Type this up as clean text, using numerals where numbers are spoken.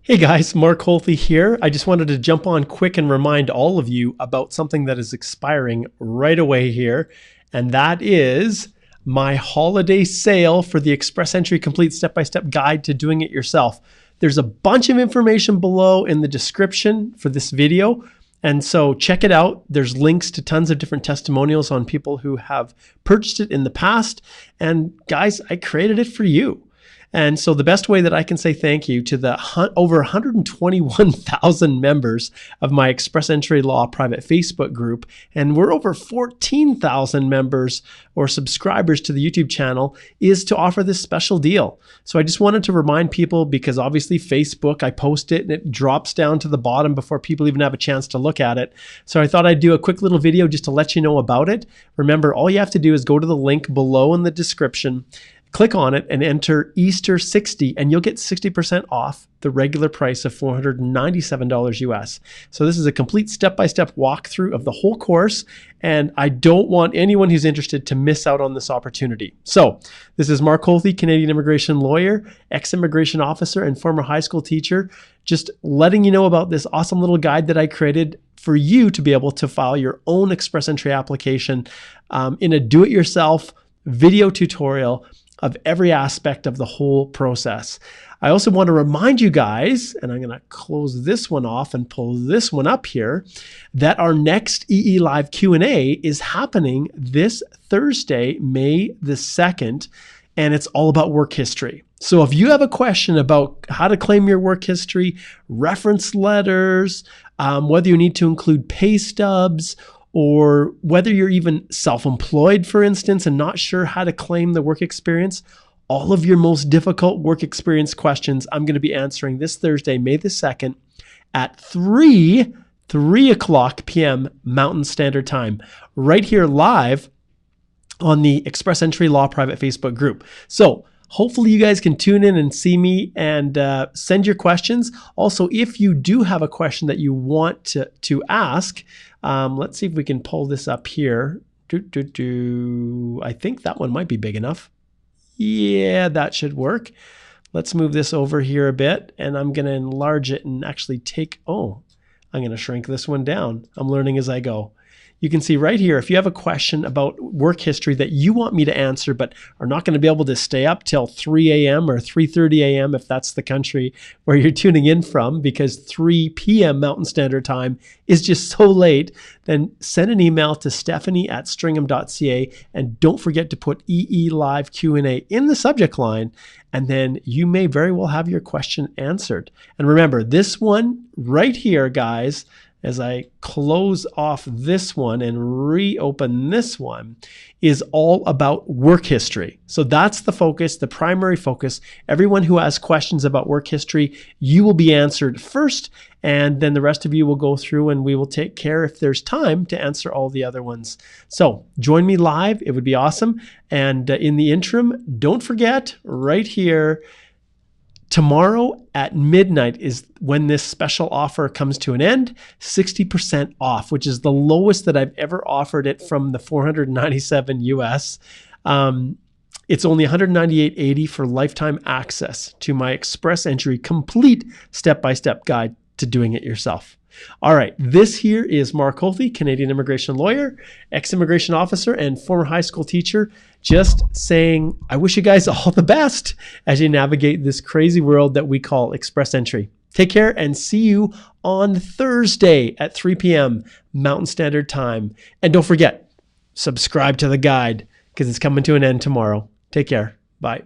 Hey guys, Mark Holthe here. I just wanted to jump on quick and remind all of you about something that is expiring right away here, and that is my holiday sale for the Express Entry Complete Step-by-Step Guide to Doing It Yourself. There's a bunch of information below in the description for this video, and so check it out. There's links to tons of different testimonials on people who have purchased it in the past, and guys, I created it for you. And so the best way that I can say thank you to the over 121,000 members of my Express Entry Law private Facebook group, and we're over 14,000 members or subscribers to the YouTube channel, is to offer this special deal. So I just wanted to remind people, because obviously Facebook, I post it and it drops down to the bottom before people even have a chance to look at it. So I thought I'd do a quick little video just to let you know about it. Remember, all you have to do is go to the link below in the description, click on it and enter Easter 60, and you'll get 60% off the regular price of $497 US. So this is a complete step-by-step walkthrough of the whole course, and I don't want anyone who's interested to miss out on this opportunity. So this is Mark Holthe, Canadian immigration lawyer, ex-immigration officer, and former high school teacher, just letting you know about this awesome little guide that I created for you to be able to file your own Express Entry application in a do-it-yourself video tutorial of every aspect of the whole process. I also want to remind you guys, and I'm going to close this one off and pull this one up here, that our next EE Live Q&A is happening this Thursday, May the 2nd, and it's all about work history. So if you have a question about how to claim your work history, reference letters, whether you need to include pay stubs, or whether you're even self-employed, for instance, and not sure how to claim the work experience, all of your most difficult work experience questions I'm going to be answering this Thursday, May the 2nd at 3 o'clock p.m. Mountain Standard Time, right here live on the Express Entry Law private Facebook group. So hopefully you guys can tune in and see me and send your questions. Also, if you do have a question that you want to ask, let's see if we can pull this up here. I think that one might be big enough. Yeah, that should work. Let's move this over here a bit, and I'm going to enlarge it and actually I'm going to shrink this one down. I'm learning as I go. You can see right here, if you have a question about work history that you want me to answer but are not going to be able to stay up till 3 a.m. or 3:30 a.m. if that's the country where you're tuning in from, because 3 p.m. Mountain Standard Time is just so late, then send an email to stephanie@stringham.ca, and don't forget to put EE Live Q&A in the subject line, and then you may very well have your question answered. And remember, this one right here, guys, as I close off this one and reopen this one, is all about work history. So that's the focus, the primary focus. Everyone who has questions about work history, you will be answered first, and then the rest of you will go through and we will take care, if there's time, to answer all the other ones. So join me live. It would be awesome. And in the interim, don't forget, right here, tomorrow at midnight is when this special offer comes to an end, 60% off, which is the lowest that I've ever offered it from the $497 US. It's only $198.80 for lifetime access to my Express Entry complete step-by-step guide to doing it yourself. All right, this here is Mark Holthe, Canadian immigration lawyer, ex-immigration officer, and former high school teacher, just saying I wish you guys all the best as you navigate this crazy world that we call Express Entry. Take care and see you on Thursday at 3 p.m. Mountain Standard Time. And don't forget, subscribe to the guide because it's coming to an end tomorrow. Take care. Bye.